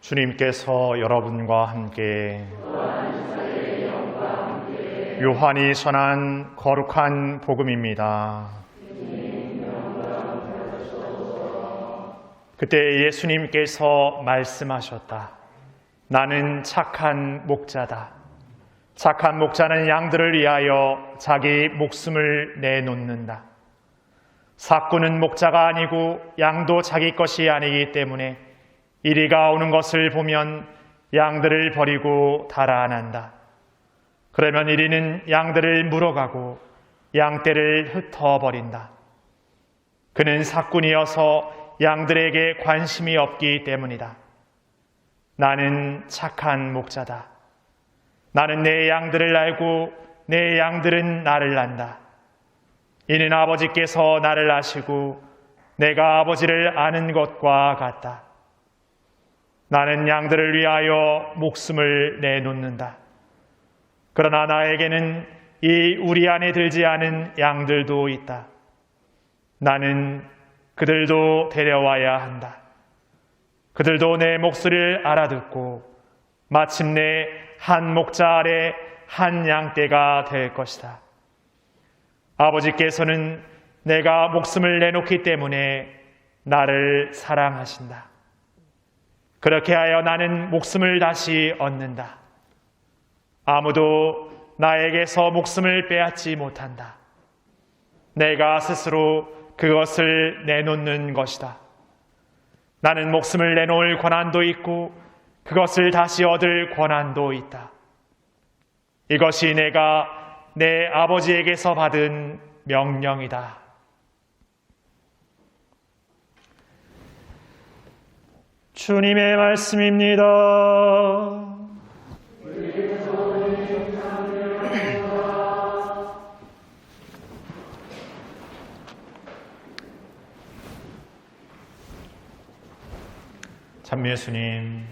주님께서 여러분과 함께 요한이 전한 거룩한 복음입니다. 그때 예수님께서 말씀하셨다. 나는 착한 목자다. 착한 목자는 양들을 위하여 자기 목숨을 내놓는다. 삭구는 목자가 아니고 양도 자기 것이 아니기 때문에 이리가 오는 것을 보면 양들을 버리고 달아난다. 그러면 이리는 양들을 물어가고 양떼를 흩어버린다. 그는 삭군이어서 양들에게 관심이 없기 때문이다. 나는 착한 목자다. 나는 내 양들을 알고 내 양들은 나를 안다. 이는 아버지께서 나를 아시고 내가 아버지를 아는 것과 같다. 나는 양들을 위하여 목숨을 내놓는다. 그러나 나에게는 이 우리 안에 들지 않은 양들도 있다. 나는 그들도 데려와야 한다. 그들도 내 목소리를 알아듣고 마침내 한 목자 아래 한 양떼가 될 것이다. 아버지께서는 내가 목숨을 내놓기 때문에 나를 사랑하신다. 그렇게 하여 나는 목숨을 다시 얻는다. 아무도 나에게서 목숨을 빼앗지 못한다. 내가 스스로 그것을 내놓는 것이다. 나는 목숨을 내놓을 권한도 있고 그것을 다시 얻을 권한도 있다. 이것이 내가 내 아버지에게서 받은 명령이다. 주님의 말씀입니다. 찬미 예수님,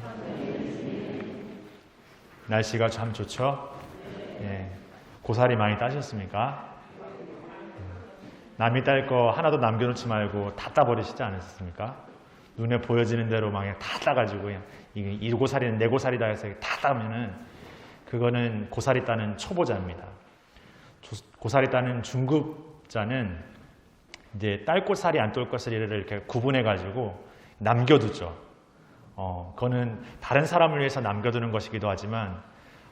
날씨가 참 좋죠? 예, 고사리 많이 따셨습니까? 남이 딸 거 하나도 남겨놓지 말고 다 따버리시지 않으셨습니까? 눈에 보여지는 대로 막 다 따가지고 그냥 이 고사리는 내 고사리다 해서 다 따면은 그거는 고사리 따는 초보자입니다. 고사리 따는 중급자는 이제 딸 고사리 안 딸 고사리를 이렇게 구분해가지고 남겨두죠. 그거는 다른 사람을 위해서 남겨두는 것이기도 하지만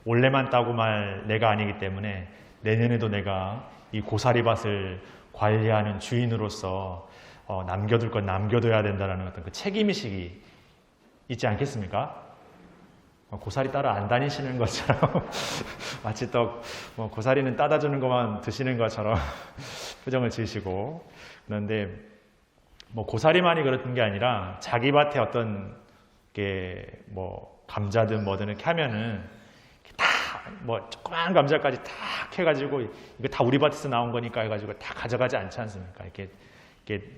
올해만 따고 말 내가 아니기 때문에 내년에도 내가 이 고사리밭을 관리하는 주인으로서 남겨둘 건 남겨둬야 된다는 어떤 그 책임의식이 있지 않겠습니까? 고사리 따라 안 다니시는 것처럼 마치 또 고사리는 따다 주는 것만 드시는 것처럼 표정을 지으시고, 그런데 고사리만이 그런 게 아니라 자기 밭에 어떤 게 감자든 뭐든 이렇게 하면은 다 조그마한 감자까지 다 해가지고 이거 다 우리 밭에서 나온 거니까 해가지고 다 가져가지 않지 않습니까? 이게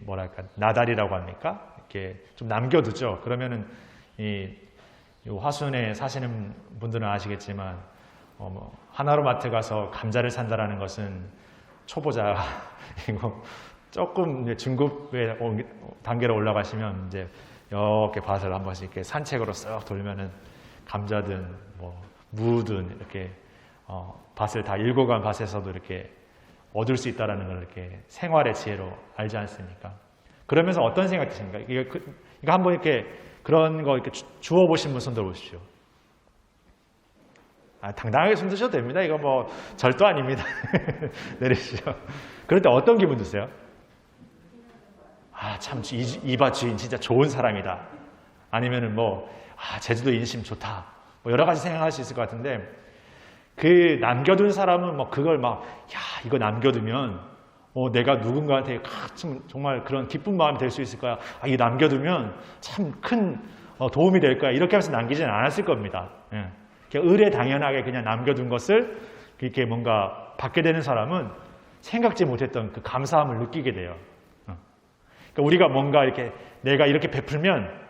뭐랄까 나달이라고 합니까? 이렇게 좀 남겨두죠. 그러면은 이 화순에 사시는 분들은 아시겠지만 하나로마트 가서 감자를 산다라는 것은 초보자이고 조금 중급의 단계로 올라가시면 이제 이렇게 밭을 한 번씩 이렇게 산책으로 쓱 돌면은 감자든 무든 이렇게 밭을 다 읽어간 밭에서도 이렇게 얻을 수 있다는 걸 이렇게 생활의 지혜로 알지 않습니까? 그러면서 어떤 생각 드십니까? 이거 한번 이렇게 그런 거 이렇게 주워 보신 분 손 들어 보십시오. 당당하게 손 드셔도 됩니다. 이거 절도 아닙니다. 내리시죠. 그런데 어떤 기분 드세요? 참 이 밭 주인 진짜 좋은 사람이다. 아니면은 제주도 인심 좋다. 여러 가지 생각할 수 있을 것 같은데, 그 남겨둔 사람은 그걸 이거 남겨두면 내가 누군가한테 정말 그런 기쁜 마음이 될 수 있을 거야. 이거 남겨두면 참 큰 도움이 될 거야. 이렇게 하면서 남기지는 않았을 겁니다. 예. 의례 당연하게 그냥 남겨둔 것을 이렇게 뭔가 받게 되는 사람은 생각지 못했던 그 감사함을 느끼게 돼요. 그러니까 우리가 뭔가 이렇게 내가 이렇게 베풀면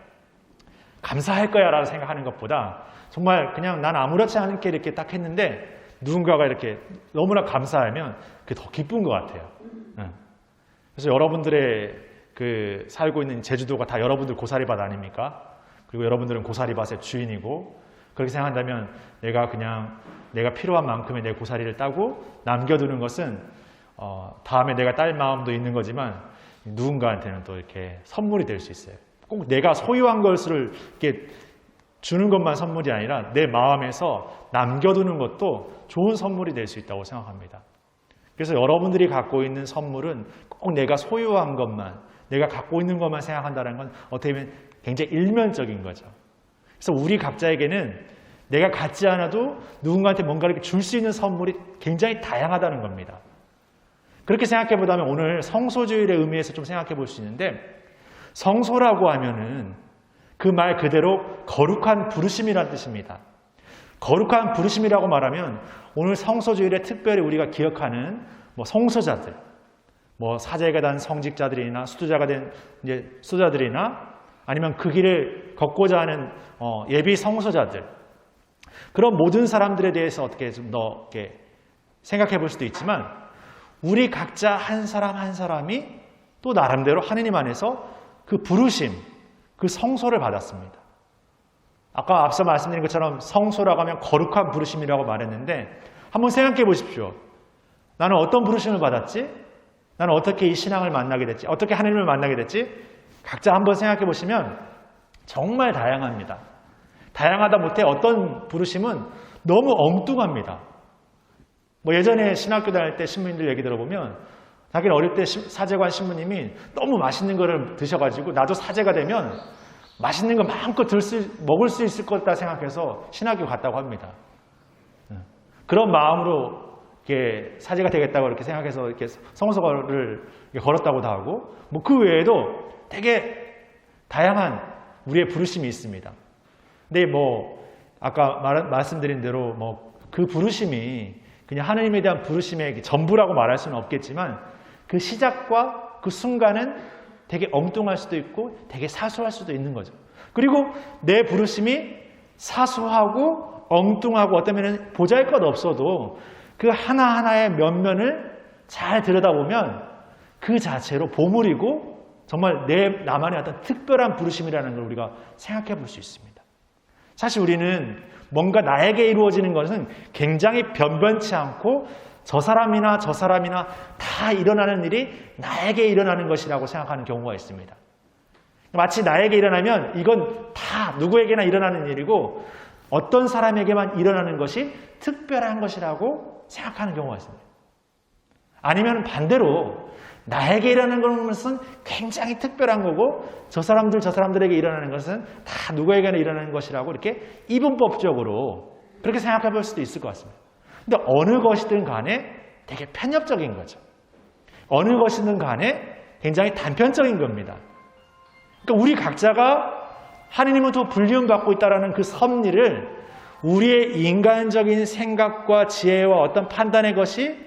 감사할 거야 라고 생각하는 것보다 정말 그냥 난 아무렇지 않게 이렇게 딱 했는데 누군가가 이렇게 너무나 감사하면 그게 더 기쁜 것 같아요. 그래서 여러분들의 살고 있는 제주도가 다 여러분들 고사리밭 아닙니까? 그리고 여러분들은 고사리밭의 주인이고, 그렇게 생각한다면 내가 필요한 만큼의 내 고사리를 따고 남겨두는 것은 다음에 내가 딸 마음도 있는 거지만 누군가한테는 또 이렇게 선물이 될 수 있어요. 꼭 내가 소유한 것을 이렇게 주는 것만 선물이 아니라 내 마음에서 남겨두는 것도 좋은 선물이 될 수 있다고 생각합니다. 그래서 여러분들이 갖고 있는 선물은 꼭 내가 소유한 것만, 내가 갖고 있는 것만 생각한다는 건 어떻게 보면 굉장히 일면적인 거죠. 그래서 우리 각자에게는 내가 갖지 않아도 누군가한테 뭔가를 줄 수 있는 선물이 굉장히 다양하다는 겁니다. 그렇게 생각해 보자면 오늘 성소주일의 의미에서 좀 생각해 볼 수 있는데, 성소라고 하면은 그 말 그대로 거룩한 부르심이라는 뜻입니다. 거룩한 부르심이라고 말하면 오늘 성소주일에 특별히 우리가 기억하는 성소자들, 사제가 된 성직자들이나 수도자가 된 수도자들이나 아니면 그 길을 걷고자 하는 예비 성소자들, 그런 모든 사람들에 대해서 어떻게 좀 더 생각해 볼 수도 있지만, 우리 각자 한 사람 한 사람이 또 나름대로 하느님 안에서 그 부르심, 그 성소를 받았습니다. 아까 앞서 말씀드린 것처럼 성소라고 하면 거룩한 부르심이라고 말했는데, 한번 생각해 보십시오. 나는 어떤 부르심을 받았지? 나는 어떻게 이 신앙을 만나게 됐지? 어떻게 하나님을 만나게 됐지? 각자 한번 생각해 보시면 정말 다양합니다. 다양하다 못해 어떤 부르심은 너무 엉뚱합니다. 예전에 신학교 다닐 때 신부님들 얘기 들어보면 자기는 어릴 때 사제관 신부님이 너무 맛있는 거를 드셔가지고 나도 사제가 되면 맛있는 거 마음껏 먹을 수 있을 거다 생각해서 신학교 갔다고 합니다. 그런 마음으로 이렇게 사제가 되겠다고 이렇게 생각해서 이렇게 성서를 걸었다고도 하고, 그 외에도 되게 다양한 우리의 부르심이 있습니다. 근데 아까 말씀드린 대로 그 부르심이 그냥 하나님에 대한 부르심의 전부라고 말할 수는 없겠지만, 그 시작과 그 순간은 되게 엉뚱할 수도 있고 되게 사소할 수도 있는 거죠. 그리고 내 부르심이 사소하고 엉뚱하고 어쩌면 보잘것 없어도 그 하나하나의 면면을 잘 들여다보면 그 자체로 보물이고 정말 나만의 어떤 특별한 부르심이라는 걸 우리가 생각해 볼 수 있습니다. 사실 우리는 뭔가 나에게 이루어지는 것은 굉장히 변변치 않고 저 사람이나 다 일어나는 일이 나에게 일어나는 것이라고 생각하는 경우가 있습니다. 마치 나에게 일어나면 이건 다 누구에게나 일어나는 일이고 어떤 사람에게만 일어나는 것이 특별한 것이라고 생각하는 경우가 있습니다. 아니면 반대로 나에게 일어나는 것은 굉장히 특별한 거고 저 사람들에게 일어나는 것은 다 누구에게나 일어나는 것이라고 이렇게 이분법적으로 그렇게 생각해 볼 수도 있을 것 같습니다. 근데 어느 것이든 간에 되게 편협적인 거죠. 어느 것이든 간에 굉장히 단편적인 겁니다. 그러니까 우리 각자가 하느님으로부터 불리움받고 있다는 그 섭리를 우리의 인간적인 생각과 지혜와 어떤 판단의 것이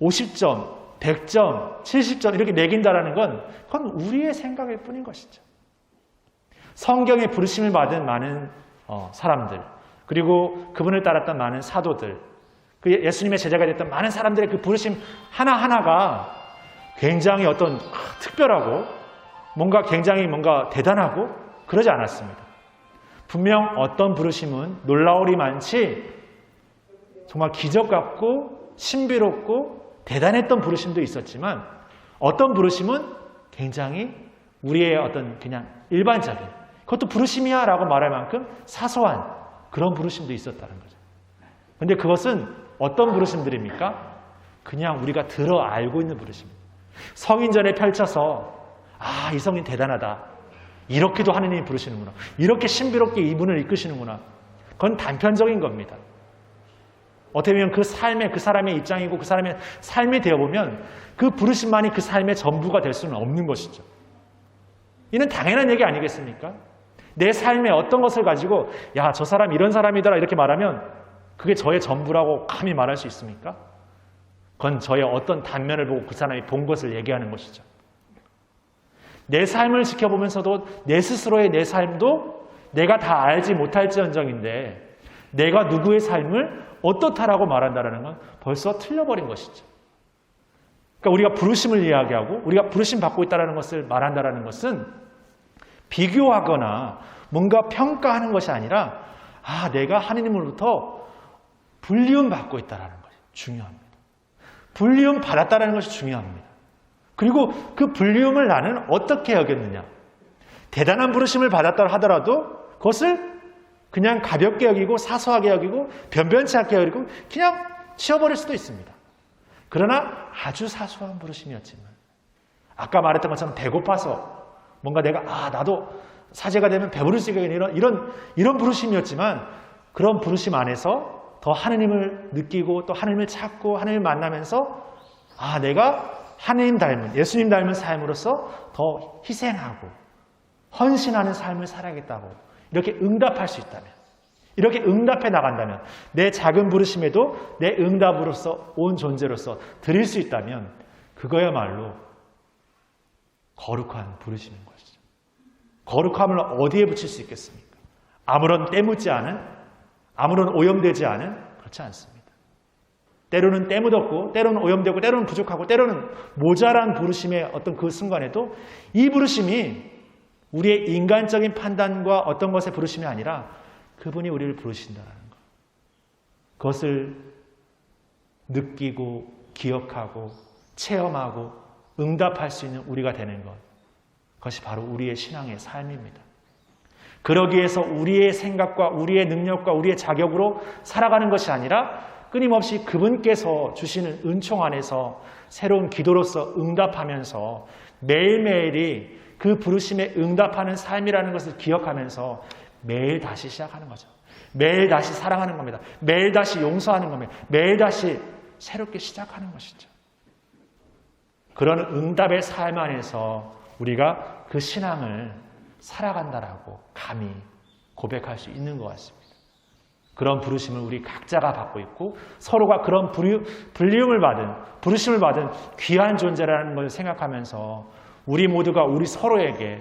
50점, 100점, 70점 이렇게 매긴다는 건 그건 우리의 생각일 뿐인 것이죠. 성경에 부르심을 받은 많은 사람들, 그리고 그분을 따랐던 많은 사도들, 그 예수님의 제자가 됐던 많은 사람들의 그 부르심 하나하나가 굉장히 어떤 특별하고 굉장히 대단하고 그러지 않았습니다. 분명 어떤 부르심은 놀라우리만치 정말 기적 같고 신비롭고 대단했던 부르심도 있었지만 어떤 부르심은 굉장히 우리의 어떤 그냥 일반적인, 그것도 부르심이야 라고 말할 만큼 사소한 그런 부르심도 있었다는 거죠. 그런데 그것은 어떤 부르심들입니까? 그냥 우리가 들어 알고 있는 부르심입니다. 성인전에 펼쳐서 이 성인 대단하다, 이렇게도 하느님이 부르시는구나, 이렇게 신비롭게 이분을 이끄시는구나, 그건 단편적인 겁니다. 어떻게 보면 그 삶의 그 사람의 입장이고 그 사람의 삶이 되어보면 그 부르심만이 그 삶의 전부가 될 수는 없는 것이죠. 이는 당연한 얘기 아니겠습니까? 내 삶의 어떤 것을 가지고 저 사람 이런 사람이더라 이렇게 말하면 그게 저의 전부라고 감히 말할 수 있습니까? 그건 저의 어떤 단면을 보고 그 사람이 본 것을 얘기하는 것이죠. 내 삶을 지켜보면서도 내 스스로의 내 삶도 내가 다 알지 못할지언정인데 내가 누구의 삶을 어떻다라고 말한다는 건 벌써 틀려버린 것이죠. 그러니까 우리가 부르심을 이야기하고 우리가 부르심 받고 있다는 것을 말한다는 것은 비교하거나 뭔가 평가하는 것이 아니라 내가 하느님으로부터 불리움 받고 있다는 것이 중요합니다. 불리움 받았다는 것이 중요합니다. 그리고 그 불리움을 나는 어떻게 여겼느냐. 대단한 부르심을 받았다 하더라도 그것을 그냥 가볍게 여기고 사소하게 여기고 변변치 않게 여기고 그냥 치워버릴 수도 있습니다. 그러나 아주 사소한 부르심이었지만 아까 말했던 것처럼 배고파서 뭔가 내가 나도 사제가 되면 배부를 수 있게 이런 부르심이었지만 그런 부르심 안에서 더 하느님을 느끼고 또 하느님을 찾고 하느님을 만나면서 내가 하느님 닮은 예수님 닮은 삶으로서 더 희생하고 헌신하는 삶을 살아야겠다고 이렇게 응답할 수 있다면 이렇게 응답해 나간다면 내 작은 부르심에도 내 응답으로서 온 존재로서 드릴 수 있다면 그거야말로 거룩한 부르심인 것이죠. 거룩함을 어디에 붙일 수 있겠습니까? 아무런 때묻지 않은 아무런 오염되지 않은 그렇지 않습니다. 때로는 때묻었고 때로는 오염되고 때로는 부족하고 때로는 모자란 부르심의 어떤 그 순간에도 이 부르심이 우리의 인간적인 판단과 어떤 것의 부르심이 아니라 그분이 우리를 부르신다는 것. 그것을 느끼고 기억하고 체험하고 응답할 수 있는 우리가 되는 것. 그것이 바로 우리의 신앙의 삶입니다. 그러기 위해서 우리의 생각과 우리의 능력과 우리의 자격으로 살아가는 것이 아니라 끊임없이 그분께서 주시는 은총 안에서 새로운 기도로서 응답하면서 매일매일이 그 부르심에 응답하는 삶이라는 것을 기억하면서 매일 다시 시작하는 거죠. 매일 다시 사랑하는 겁니다. 매일 다시 용서하는 겁니다. 매일 다시 새롭게 시작하는 것이죠. 그런 응답의 삶 안에서 우리가 그 신앙을 살아간다라고 감히 고백할 수 있는 것 같습니다. 그런 부르심을 우리 각자가 받고 있고 서로가 그런 불리움을 받은 부르심을 받은 귀한 존재라는 걸 생각하면서 우리 모두가 우리 서로에게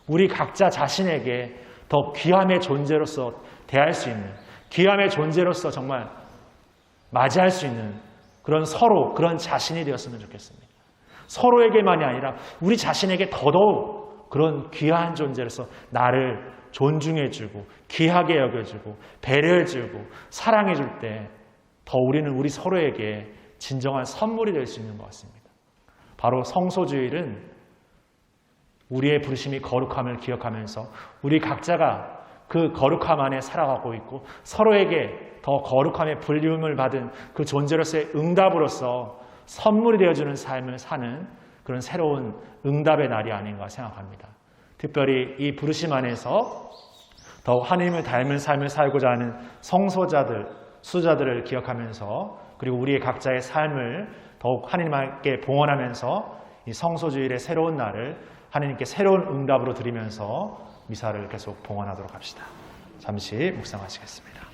우리 각자 자신에게 더 귀함의 존재로서 대할 수 있는 귀함의 존재로서 정말 맞이할 수 있는 그런 서로 그런 자신이 되었으면 좋겠습니다. 서로에게만이 아니라 우리 자신에게 더더욱 그런 귀한 존재로서 나를 존중해주고 귀하게 여겨주고 배려해주고 사랑해줄 때 더 우리는 우리 서로에게 진정한 선물이 될 수 있는 것 같습니다. 바로 성소주일은 우리의 부르심이 거룩함을 기억하면서 우리 각자가 그 거룩함 안에 살아가고 있고 서로에게 더 거룩함의 불리움을 받은 그 존재로서의 응답으로서 선물이 되어주는 삶을 사는 그런 새로운 응답의 날이 아닌가 생각합니다. 특별히 이 부르심 안에서 더욱 하나님을 닮은 삶을 살고자 하는 성소자들, 수자들을 기억하면서 그리고 우리의 각자의 삶을 더욱 하나님께 봉헌하면서 이 성소주일의 새로운 날을 하나님께 새로운 응답으로 드리면서 미사를 계속 봉헌하도록 합시다. 잠시 묵상하시겠습니다.